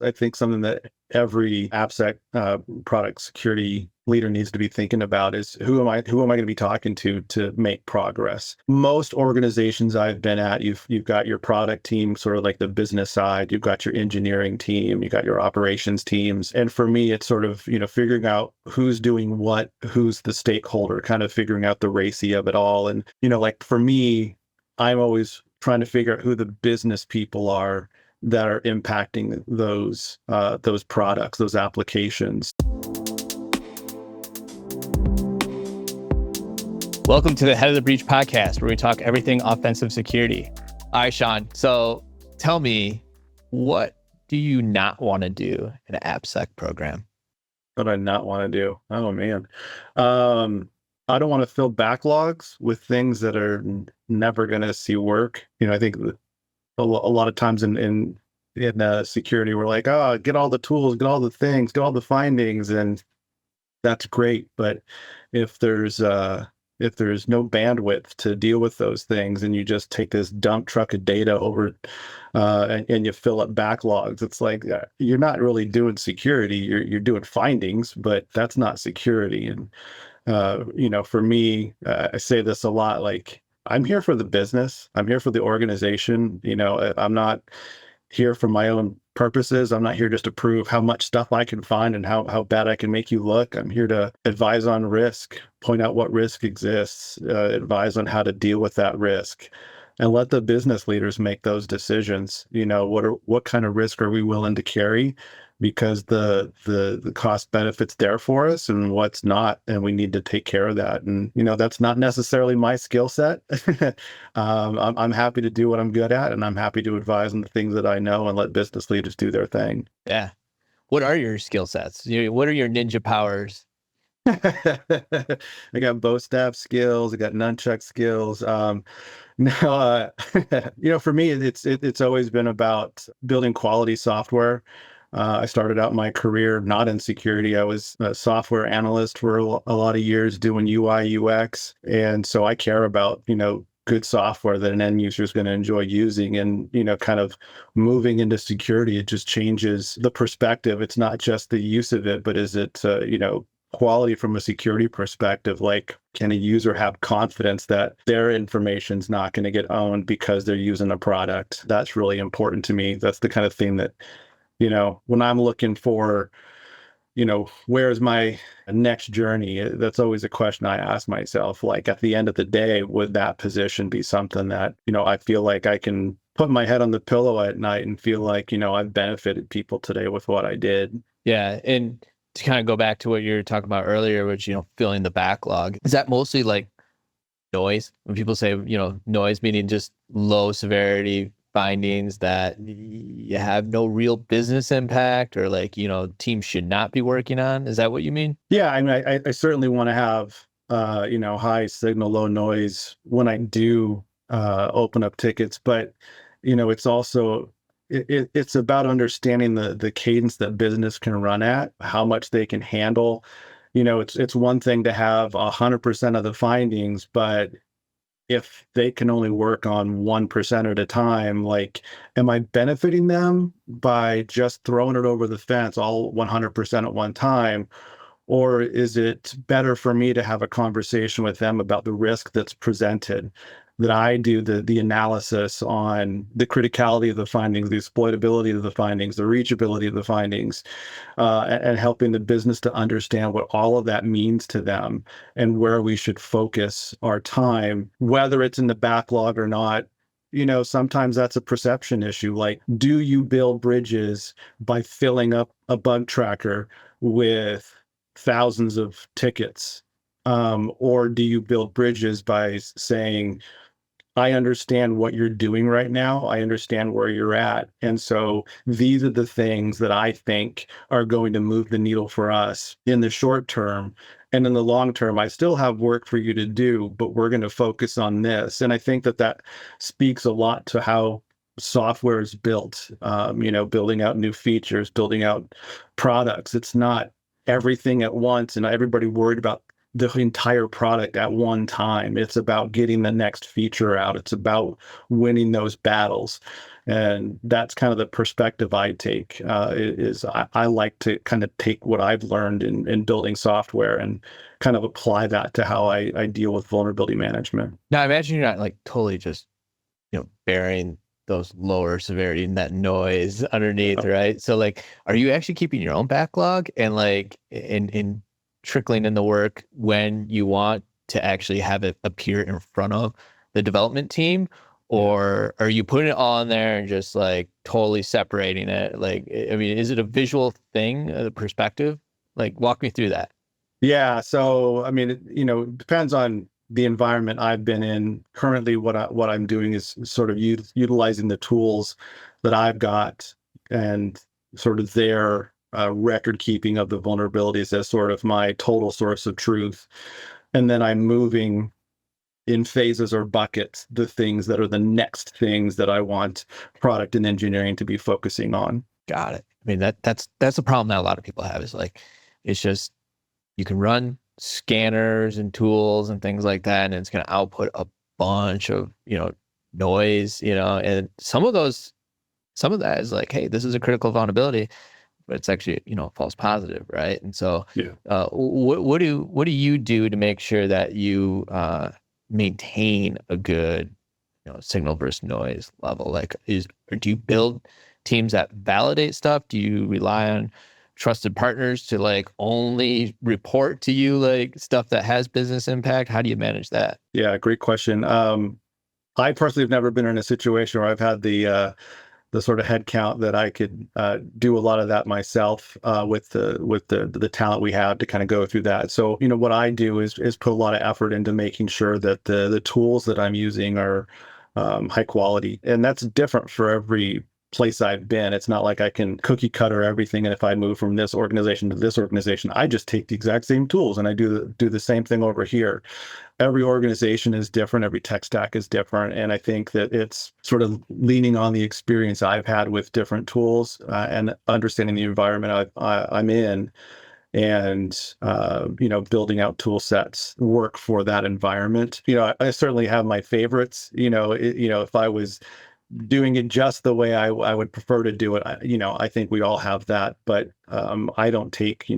I think something that every AppSec product security leader needs to be thinking about is who am I going to be talking to make progress. Most organizations I've been at, you've got your product team, sort of like the business side, you've got your engineering team, you've got your operations teams. And for me, it's sort of, figuring out who's doing what, who's the stakeholder, kind of figuring out the racy of it all. And, like for me, I'm always trying to figure out who the business people are that are impacting those products, those applications. Welcome to the Head of the Breach podcast, where we talk everything offensive security. All right, Sean. So tell me, what do you not want to do in an AppSec program? What do I not want to do? Oh, man. I don't want to fill backlogs with things that are never going to see work. I think a lot of times in security, we're like, oh, get all the tools, get all the things, get all the findings, and that's great. But if there's no bandwidth to deal with those things, and you just take this dump truck of data over and you fill up backlogs, it's like you're not really doing security. You're doing findings, but that's not security. And for me, I say this a lot, like, I'm here for the business. I'm here for the organization. I'm not here for my own purposes. I'm not here just to prove how much stuff I can find and how bad I can make you look. I'm here to advise on risk, point out what risk exists, advise on how to deal with that risk, and let the business leaders make those decisions. What kind of risk are we willing to carry? Because the cost benefit's there for us, and what's not, and we need to take care of that. And that's not necessarily my skill set. I'm happy to do what I'm good at, and I'm happy to advise on the things that I know and let business leaders do their thing. Yeah. What are your skill sets? What are your ninja powers? I got bow staff skills. I got nunchuck skills. For me, it's always been about building quality software. I started out my career not in security. I was a software analyst for a lot of years doing UI, UX. And so I care about, good software that an end user is going to enjoy using. And, kind of moving into security, it just changes the perspective. It's not just the use of it, but is it, quality from a security perspective? Like, can a user have confidence that their information's not going to get owned because they're using a product? That's really important to me. That's the kind of thing that, when I'm looking for, where's my next journey? That's always a question I ask myself. Like, at the end of the day, would that position be something that, I feel like I can put my head on the pillow at night and feel like, I've benefited people today with what I did? Yeah. And to kind of go back to what you were talking about earlier, which, filling the backlog, is that mostly like noise? When people say, noise, meaning just low severity findings that you have no real business impact, or like, teams should not be working on? Is that what you mean? Yeah, I mean, I certainly want to have, high signal, low noise when I do open up tickets, but, it's also, it's about understanding the cadence that business can run at, how much they can handle. It's one thing to have 100% of the findings, but if they can only work on 1% at a time, like, am I benefiting them by just throwing it over the fence all 100% at one time? Or is it better for me to have a conversation with them about the risk that's presented, that I do the analysis on the criticality of the findings, the exploitability of the findings, the reachability of the findings, and helping the business to understand what all of that means to them and where we should focus our time, whether it's in the backlog or not. Sometimes that's a perception issue. Like, do you build bridges by filling up a bug tracker with thousands of tickets? Or do you build bridges by saying, I understand what you're doing right now. I understand where you're at. And so these are the things that I think are going to move the needle for us in the short term. And in the long term, I still have work for you to do, but we're going to focus on this. And I think that speaks a lot to how software is built, building out new features, building out products. It's not everything at once and everybody worried about the entire product at one time. It's about getting the next feature out. It's about winning those battles. And that's kind of the perspective I take. I like to kind of take what I've learned in building software and kind of apply that to how I deal with vulnerability management. Now, I imagine you're not like totally just, bearing those lower severity and that noise underneath, right? So like, are you actually keeping your own backlog and like in trickling in the work when you want to actually have it appear in front of the development team? Or are you putting it all in there and just like totally separating it? Like, I mean, is it a visual thing, the perspective? Like, walk me through that. Yeah. So, I mean, it depends on the environment I've been in. Currently, what I'm doing is sort of utilizing the tools that I've got and sort of their record keeping of the vulnerabilities as sort of my total source of truth. And then I'm moving in phases or buckets the things that are the next things that I want product and engineering to be focusing on. Got it. I mean, that's a problem that a lot of people have is like, it's just, you can run scanners and tools and things like that, and it's going to output a bunch of, noise, and some of that is like, hey, this is a critical vulnerability, but it's actually, false positive, right? And so, Yeah. what do you do to make sure that you maintain a good, signal versus noise level? Like, do you build teams that validate stuff? Do you rely on trusted partners to like only report to you like stuff that has business impact? How do you manage that? Yeah, great question. I personally have never been in a situation where I've had the sort of head count that I could do a lot of that myself with the talent we have to kind of go through that. So, what I do is put a lot of effort into making sure that the tools that I'm using are high quality, and that's different for every place I've been. It's not like I can cookie cutter everything, and if I move from this organization to this organization, I just take the exact same tools and I do the same thing over here. Every organization is different, every tech stack is different, and I think that it's sort of leaning on the experience I've had with different tools and understanding the environment I'm in, and building out tool sets work for that environment. I certainly have my favorites. If I was doing it just the way I would prefer to do it, I think we all have that, but I don't take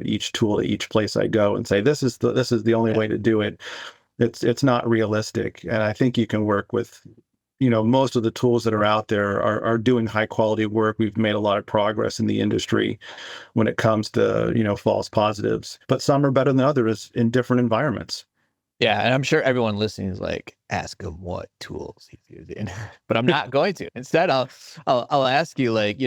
each tool to each place I go and say this is the only way to do it. It's not realistic, and I think you can work with most of the tools that are out there are doing high quality work. We've made a lot of progress in the industry when it comes to false positives, but some are better than others in different environments. Yeah, and I'm sure everyone listening is like, ask him what tools he's using, but I'm not going to. Instead, I'll ask you like,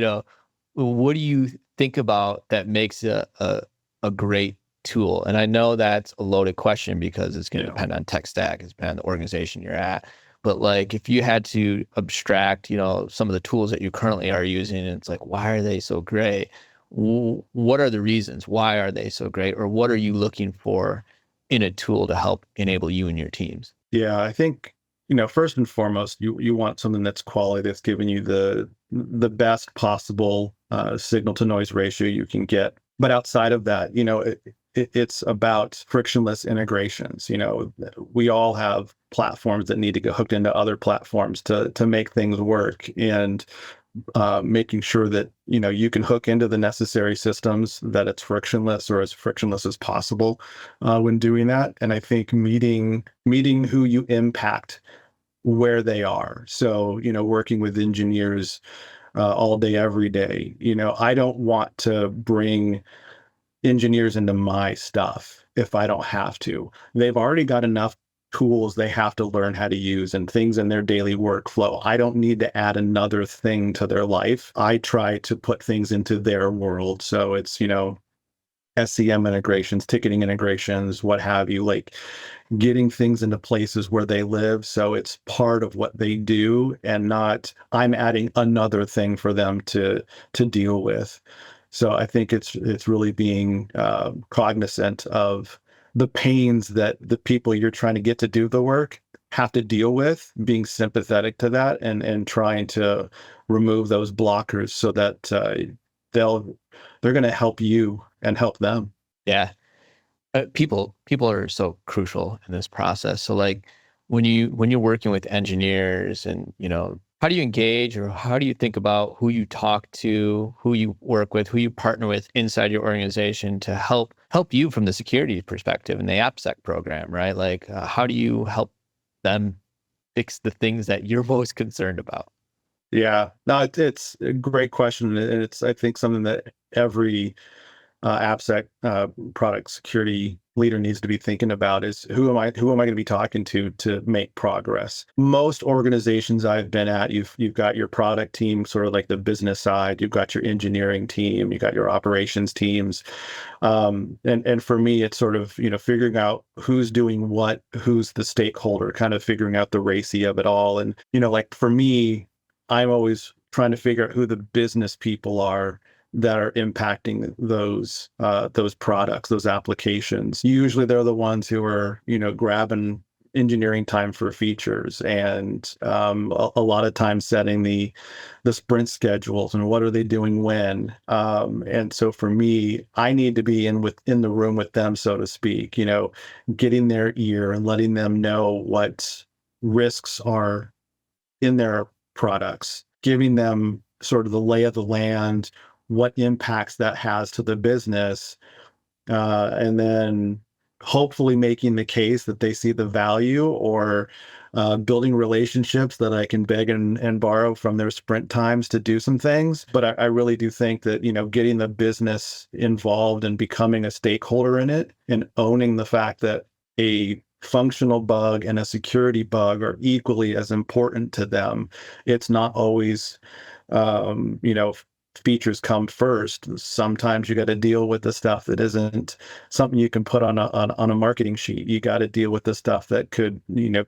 what do you think about that makes a great tool? And I know that's a loaded question because it's going to depend on tech stack, it's depend on the organization you're at. But like, if you had to abstract, some of the tools that you currently are using, and it's like, why are they so great? What are the reasons? Why are they so great? Or what are you looking for in a tool to help enable you and your teams? Yeah, I think, first and foremost, you want something that's quality, that's giving you the best possible signal to noise ratio you can get. But outside of that, it's about frictionless integrations. We all have platforms that need to get hooked into other platforms to make things work, and making sure that you can hook into the necessary systems, that it's frictionless or as frictionless as possible when doing that. And I think meeting who you impact where they are. So working with engineers all day, every day. I don't want to bring engineers into my stuff if I don't have to. They've already got enough tools they have to learn how to use and things in their daily workflow. I don't need to add another thing to their life. I try to put things into their world. So it's, SCM integrations, ticketing integrations, what have you, like getting things into places where they live. So it's part of what they do and not I'm adding another thing for them to deal with. So I think it's really being cognizant of the pains that the people you're trying to get to do the work have to deal with, being sympathetic to that, and trying to remove those blockers so that they're going to help you and help them. Yeah. People are so crucial in this process. So like when you're working with engineers and how do you engage, or how do you think about who you talk to, who you work with, who you partner with inside your organization to help you from the security perspective in the AppSec program, right? Like, how do you help them fix the things that you're most concerned about? Yeah, no, it's a great question, and it's I think something that every AppSec product security leader needs to be thinking about is who am I going to be talking to make progress. Most organizations I've been at, you've got your product team, sort of like the business side. You've got your engineering team. You've got your operations teams. And for me, it's sort of, figuring out who's doing what, who's the stakeholder, kind of figuring out the racy of it all. And, like for me, I'm always trying to figure out who the business people are that are impacting those products, those applications. Usually they're the ones who are, grabbing engineering time for features, and a lot of times setting the sprint schedules and what are they doing when. And so for me, I need to be in the room with them, so to speak, getting their ear and letting them know what risks are in their products, giving them sort of the lay of the land, what impacts that has to the business, and then hopefully making the case that they see the value, or building relationships that I can beg and borrow from their sprint times to do some things. But I really do think that, getting the business involved and becoming a stakeholder in it and owning the fact that a functional bug and a security bug are equally as important to them. It's not always, um, you know, features come first. Sometimes you got to deal with the stuff that isn't something you can put on a marketing sheet. You got to deal with the stuff that could,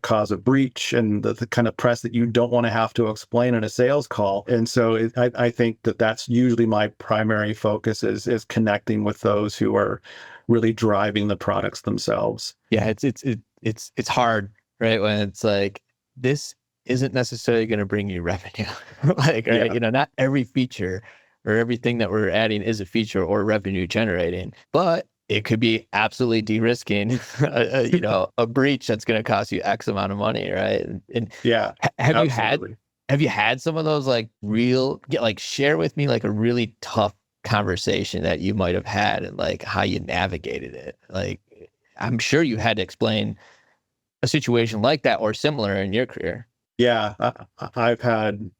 cause a breach, and the kind of press that you don't want to have to explain in a sales call. And so I think that that's usually my primary focus is connecting with those who are really driving the products themselves. Yeah, it's hard, right? When it's like, this isn't necessarily going to bring you revenue. Like, right, Yeah. not every feature or everything that we're adding is a feature or revenue generating, but it could be absolutely de-risking, a breach that's going to cost you X amount of money, right? And Yeah, have you had absolutely. some of those, like, share with me like a really tough conversation that you might have had, and like how you navigated it? Like, I'm sure you had to explain a situation like that or similar in your career. Yeah, I've had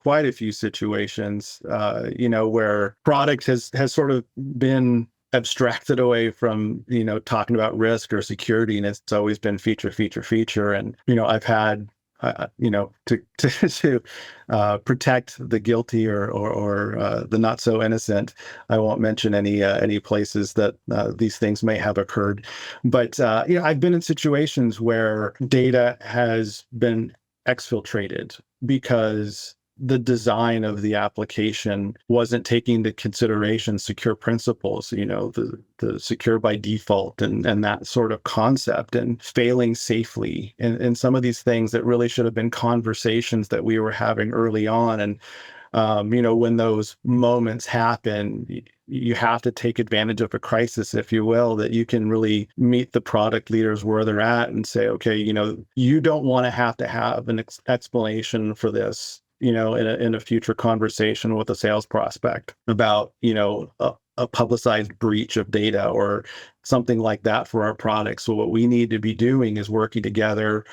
quite a few situations, where product has sort of been abstracted away from, talking about risk or security, and it's always been feature, feature, feature. And, I've had, to protect the guilty, or the not so innocent. I won't mention any places that these things may have occurred, but I've been in situations where data has been exfiltrated because the design of the application wasn't taking into consideration secure principles, the secure by default, and that sort of concept, and failing safely. And some of these things that really should have been conversations that we were having early on. And, when those moments happen, you have to take advantage of a crisis, if you will, that you can really meet the product leaders where they're at and say, okay, you don't want to have an explanation for this, in a future conversation with a sales prospect about, a publicized breach of data or something like that for our products. So what we need to be doing is working together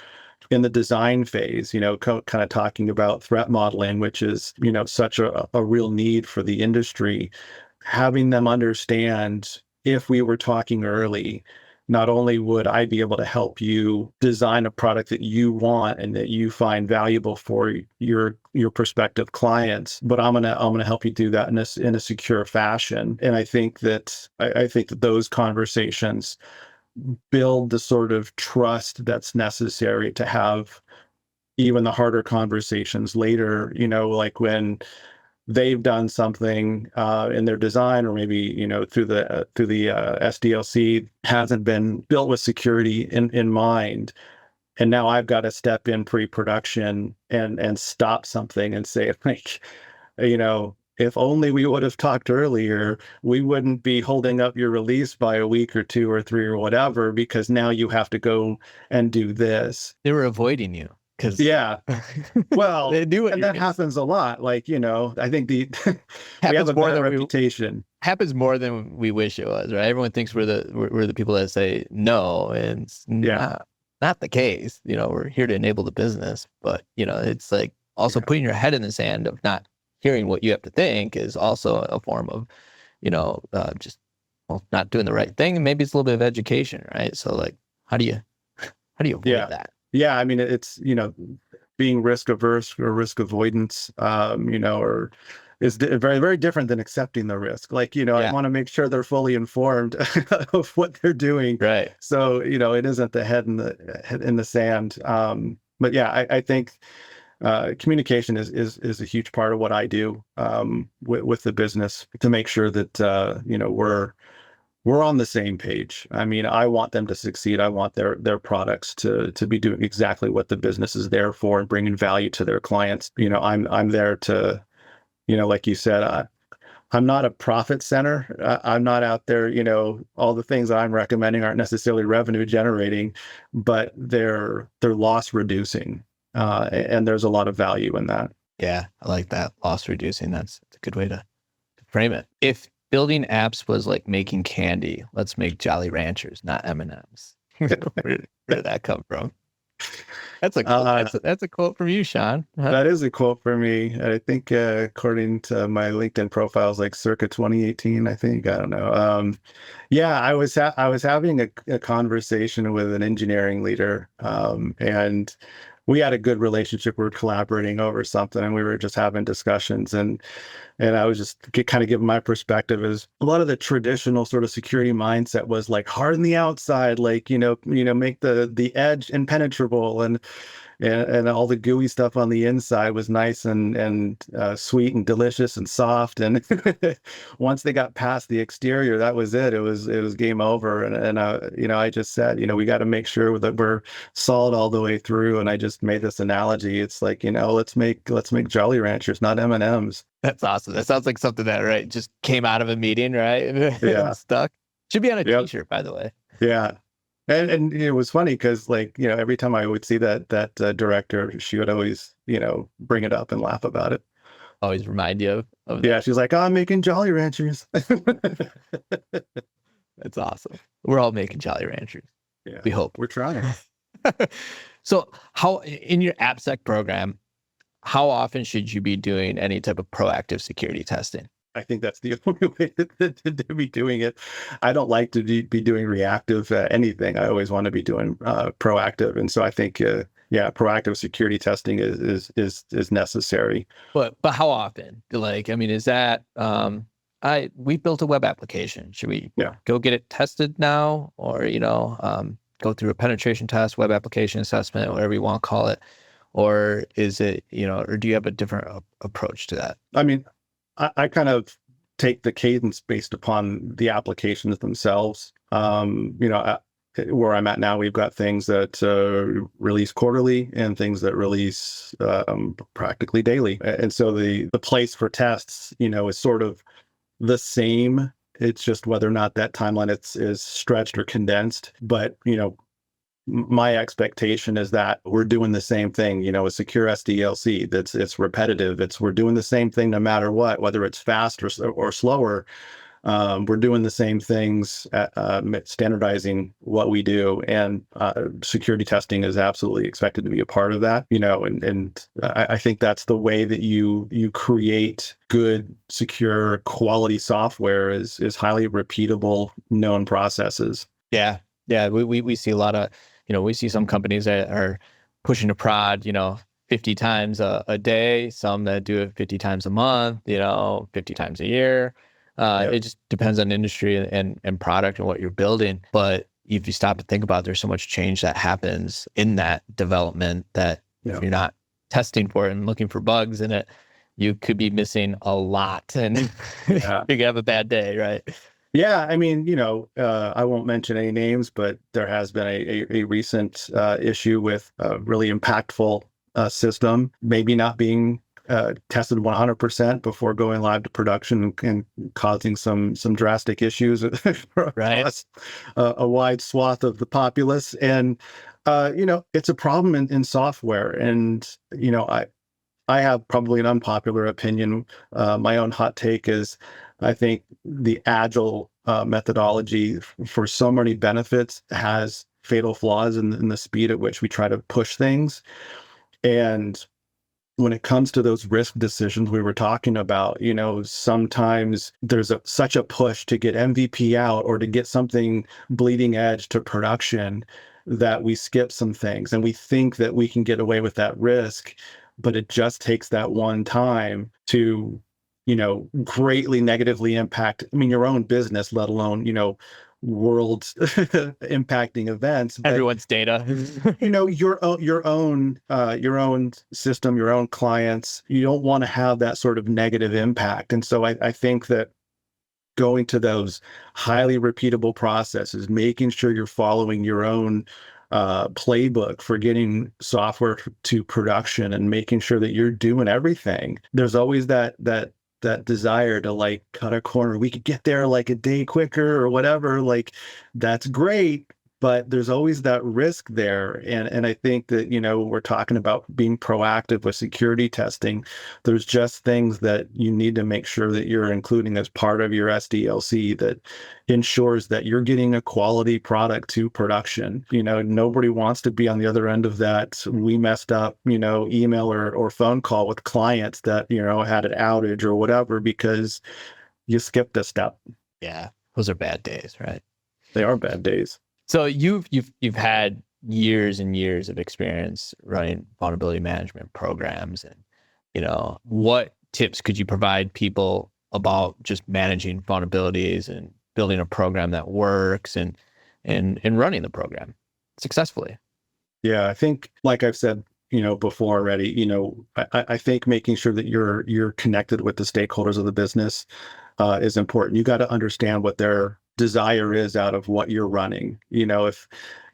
in the design phase, kind of talking about threat modeling, which is, such a real need for the industry. Having them understand, if we were talking early, not only would I be able to help you design a product that you want and that you find valuable for your prospective clients, but I'm gonna help you do that in a secure fashion. And I think that those conversations build the sort of trust that's necessary to have even the harder conversations later, like when they've done something in their design, or maybe, through the SDLC hasn't been built with security in mind. And now I've got to step in pre-production and stop something and say, like, if only we would have talked earlier, we wouldn't be holding up your release by a week or two or three or whatever, because now you have to go and do this. They were avoiding you because Yeah. Well, they do what and you're that gonna happens a lot. Like, I think we have happens a more bad than we reputation. happens more than we wish it was, right? Everyone thinks we're the people that say no, and it's Yeah. not the case. We're here to enable the business, but it's like also Yeah. putting your head in the sand of not hearing what you have to think is also a form of, just not doing the right thing. And maybe it's a little bit of education, right? So like, how do you avoid Yeah. that? Yeah. I mean, it's, being risk averse or risk avoidance, or is very, very different than accepting the risk. Like, I Yeah, want to make sure they're fully informed of what they're doing. right. So, it isn't the head in the sand. But yeah, I think communication is a huge part of what I do with the business to make sure that we're on the same page. I mean, I want them to succeed. I want their products to be doing exactly what the business is there for and bringing value to their clients. I'm there to, like you said, I'm not a profit center. I'm not out there, all the things I'm recommending aren't necessarily revenue generating, but they're loss reducing. And there's a lot of value in that. Yeah, I like that. Loss reducing. That's a good way to frame it. If building apps was like making candy, let's make Jolly Ranchers, not M&Ms. Where did that come from? That's a quote. Uh, That's a quote from you, Sean. Huh? That is a quote for me. I think, according to my LinkedIn profile, is like circa 2018. I think, I don't know. Yeah, I was having a conversation with an engineering leader, and we had a good relationship. We were collaborating over something, and we were just having discussions. And I was just kind of giving my perspective. Is a lot of the traditional sort of security mindset was like harden the outside, like make the edge impenetrable, and all the gooey stuff on the inside was nice and sweet and delicious and soft. And once they got past the exterior, that was it. It was game over. And I just said, we got to make sure that we're solid all the way through. And I just made this analogy. It's like, let's make Jolly Ranchers, not M&Ms. That's awesome. That sounds like something that just came out of a meeting, right? Yeah. And stuck. Should be on a Yep. t-shirt, by the way. Yeah. And it was funny because, like, every time I would see that director, she would always, bring it up and laugh about it. Always remind you of that. Yeah, she's like, "Oh, I'm making Jolly Ranchers." That's awesome. We're all making Jolly Ranchers. Yeah, We hope. we're trying. So how in your AppSec program, how often should you be doing any type of proactive security testing? I think that's the only way to be doing it. I don't like to be doing reactive anything. I always want to be doing proactive, and so I think, yeah, proactive security testing is necessary. But how often? Like, I mean, is that we built a web application. Should we Yeah. go get it tested now, or go through a penetration test, web application assessment, whatever you want to call it, or is it or do you have a different approach to that? I mean, I kind of take the cadence based upon the applications themselves. Where I'm at now, we've got things that release quarterly and things that release practically daily. And so the place for tests, is sort of the same. It's just whether or not that timeline is stretched or condensed. But, my expectation is that we're doing the same thing, a secure SDLC it's repetitive. We're doing the same thing no matter what, whether it's fast or slower. We're doing the same things, standardizing what we do, and security testing is absolutely expected to be a part of that. And I think that's the way that you create good, secure, quality software is highly repeatable, known processes. Yeah, yeah, we see a lot of we see some companies that are pushing to prod 50 times a day, some that do it 50 times a month, 50 times a year. Yep. It just depends on industry and product and what you're building. But if you stop and think about it, there's so much change that happens in that development that if you're not testing for it and looking for bugs in it, you could be missing a lot and Yeah. you could have a bad day, right? Yeah, I mean, I won't mention any names, but there has been a recent issue with a really impactful system maybe not being tested 100% before going live to production and causing some drastic issues Right. across a wide swath of the populace. And it's a problem in software. And I have probably an unpopular opinion. My own hot take is I think the Agile methodology, for so many benefits, has fatal flaws in the speed at which we try to push things. And when it comes to those risk decisions we were talking about, sometimes there's such a push to get MVP out or to get something bleeding edge to production that we skip some things and we think that we can get away with that risk, but it just takes that one time to, greatly negatively impact, I mean, your own business, let alone, world impacting events. But Everyone's data. your own system, your own clients, you don't want to have that sort of negative impact. And so I think that going to those highly repeatable processes, making sure you're following your own playbook for getting software to production and making sure that you're doing everything. There's always that desire to like cut a corner. We could get there like a day quicker or whatever. Like that's great, but there's always that risk there. And I think that, we're talking about being proactive with security testing. There's just things that you need to make sure that you're including as part of your SDLC that ensures that you're getting a quality product to production. Nobody wants to be on the other end of that "we messed up," email or phone call with clients that, had an outage or whatever because you skipped a step. Yeah, those are bad days, right? They are bad days. So you've had years and years of experience running vulnerability management programs, and what tips could you provide people about just managing vulnerabilities and building a program that works and running the program successfully? Yeah, I think, like I've said, before already, I think making sure that you're connected with the stakeholders of the business is important. You got to understand what their desire is out of what you're running.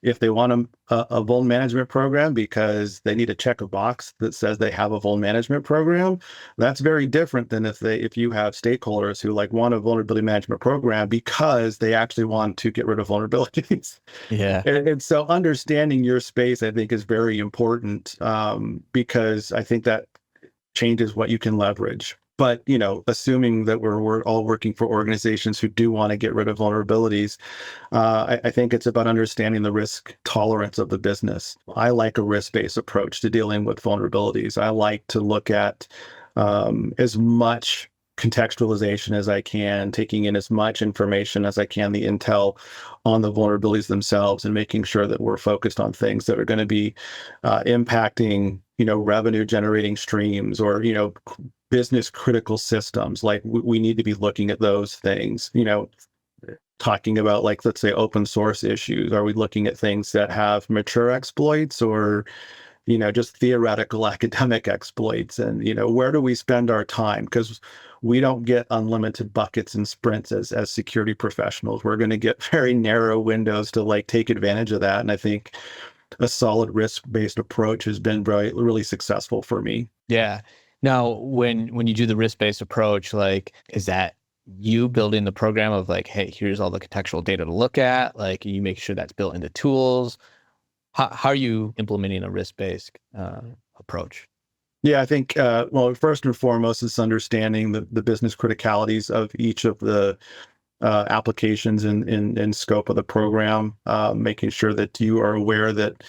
If they want a vuln management program because they need to check a box that says they have a vuln management program, that's very different than if you have stakeholders who like want a vulnerability management program because they actually want to get rid of vulnerabilities. Yeah. And so understanding your space, I think, is very important because I think that changes what you can leverage. But, assuming that we're all working for organizations who do want to get rid of vulnerabilities, I think it's about understanding the risk tolerance of the business. I like a risk-based approach to dealing with vulnerabilities. I like to look at as much contextualization as I can, taking in as much information as I can, the intel on the vulnerabilities themselves, and making sure that we're focused on things that are going to be impacting, revenue generating streams or, business critical systems. Like we need to be looking at those things, talking about, like, let's say open source issues. Are we looking at things that have mature exploits or, just theoretical academic exploits? And, where do we spend our time? Because we don't get unlimited buckets and sprints as security professionals. We're going to get very narrow windows to like take advantage of that. And I think a solid risk-based approach has been really successful for me. Yeah. Now, when you do the risk-based approach, like, is that you building the program of like, hey, here's all the contextual data to look at? Like, you make sure that's built into tools. How are you implementing a risk-based approach? Yeah, I think, well, first and foremost, is understanding the business criticalities of each of the applications in scope of the program, making sure that you are aware that,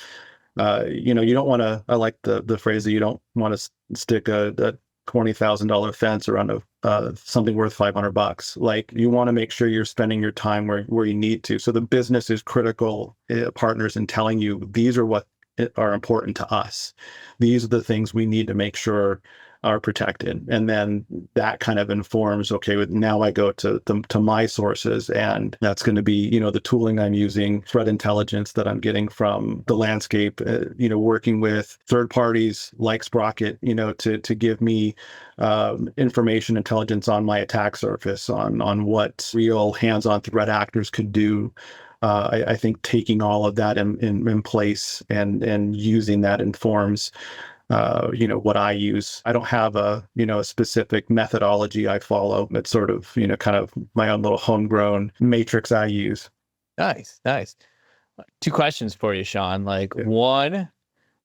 you don't want to, I like the phrase that you don't want to stick a $20,000 fence around something worth $500. Like, you want to make sure you're spending your time where you need to. So the business is critical partners in telling you these are what are important to us. These are the things we need to make sure are protected. And then that kind of informs, okay, now I go to my sources, and that's going to be, the tooling I'm using, threat intelligence that I'm getting from the landscape, working with third parties like Sprocket, to give me information intelligence on my attack surface, on what real hands-on threat actors could do. I think taking all of that in place and using that informs what I use. I don't have a specific methodology I follow. It's sort of, kind of my own little homegrown matrix I use. Nice, nice. Two questions for you, Sean. Like, Yeah. one,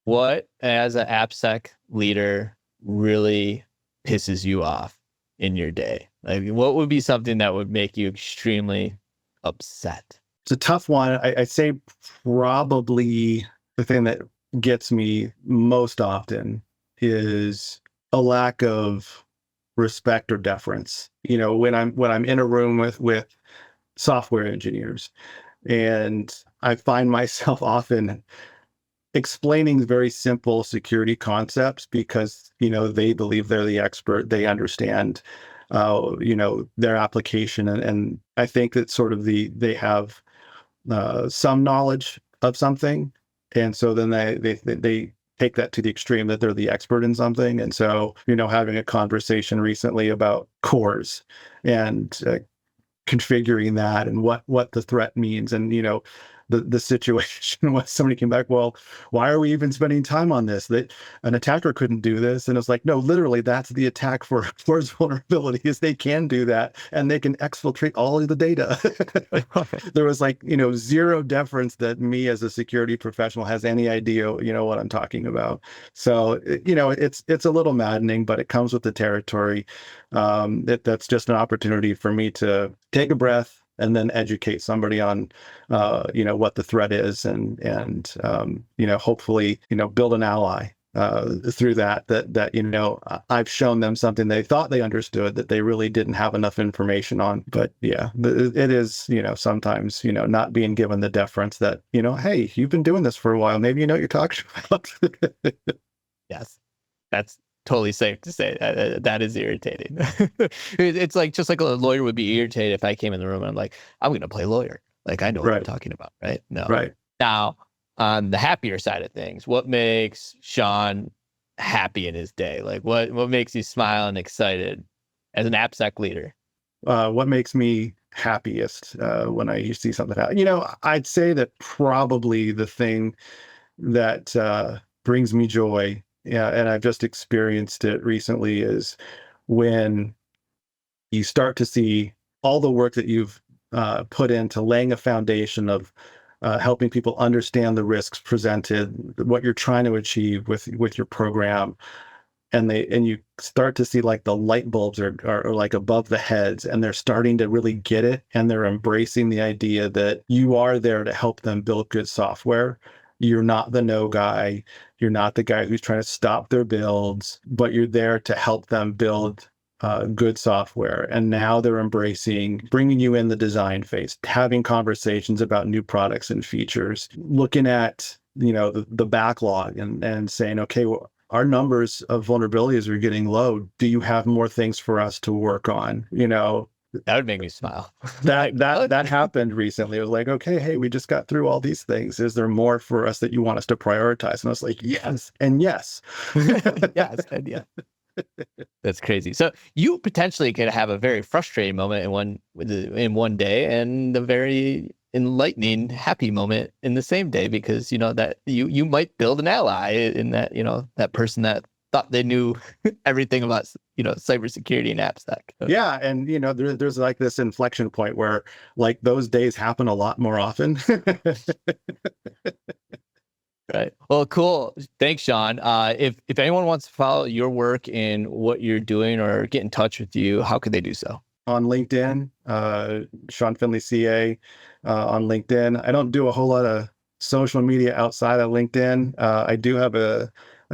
what as an AppSec leader really pisses you off in your day? Like, what would be something that would make you extremely upset? It's a tough one. I'd say probably the thing that gets me most often is a lack of respect or deference. When I'm in a room with software engineers, and I find myself often explaining very simple security concepts because they believe they're the expert, they understand their application, and I think that sort of they have some knowledge of something, and so then they take that to the extreme that they're the expert in something. And so having a conversation recently about cores and configuring that and what the threat means, and the situation was somebody came back, well, why are we even spending time on this? That an attacker couldn't do this. And it's like, no, literally, that's the attack for vulnerabilities. They can do that, and they can exfiltrate all of the data. There was like zero deference that me as a security professional has any idea what I'm talking about. So it's a little maddening, but it comes with the territory. That's just an opportunity for me to take a breath and then educate somebody on what the threat is, and hopefully build an ally through that I've shown them something they thought they understood that they really didn't have enough information on. But yeah, it is sometimes not being given the deference that hey, you've been doing this for a while, maybe you know what you're talking about. Yes, that's totally safe to say. That is irritating. It's like, just like a lawyer would be irritated if I came in the room and I'm like, I'm going to play lawyer. Like, I know what I'm talking about, right? No. Right. Now, on the happier side of things, what makes Sean happy in his day? Like, what makes you smile and excited as an AppSec leader? What makes me happiest when I see something happen? I'd say that probably the thing that brings me joy, yeah, and I've just experienced it recently, is when you start to see all the work that you've put into laying a foundation of helping people understand the risks presented, what you're trying to achieve with your program, and you start to see like the light bulbs are like above the heads, and they're starting to really get it, and they're embracing the idea that you are there to help them build good software. You're not the no guy. You're not the guy who's trying to stop their builds, but you're there to help them build good software. And now they're embracing bringing you in the design phase, having conversations about new products and features, looking at the backlog, and saying, okay, well, our numbers of vulnerabilities are getting low. Do you have more things for us to work on? That would make me smile. That happened recently. It was like, okay, hey, we just got through all these things. Is there more for us that you want us to prioritize? And I was like, yes, and yes. Yes, and yeah. That's crazy. So you potentially could have a very frustrating moment in one day, and a very enlightening, happy moment in the same day, because that you might build an ally in that that person that thought they knew everything about cybersecurity and AppSec. Yeah, and there's like this inflection point where like those days happen a lot more often. Right. Well, cool. Thanks, Sean. If anyone wants to follow your work in what you're doing or get in touch with you, how could they do so? On LinkedIn, Sean Finley CA on LinkedIn. I don't do a whole lot of social media outside of LinkedIn. I do have a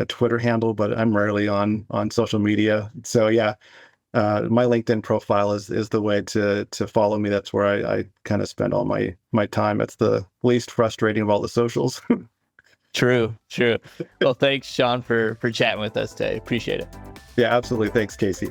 Twitter handle, but I'm rarely on social media. So yeah, my LinkedIn profile is the way to follow me. That's where I kind of spend all my time. It's the least frustrating of all the socials. True. Well, thanks, Sean, for chatting with us today. Appreciate it. Yeah, absolutely. Thanks, Casey.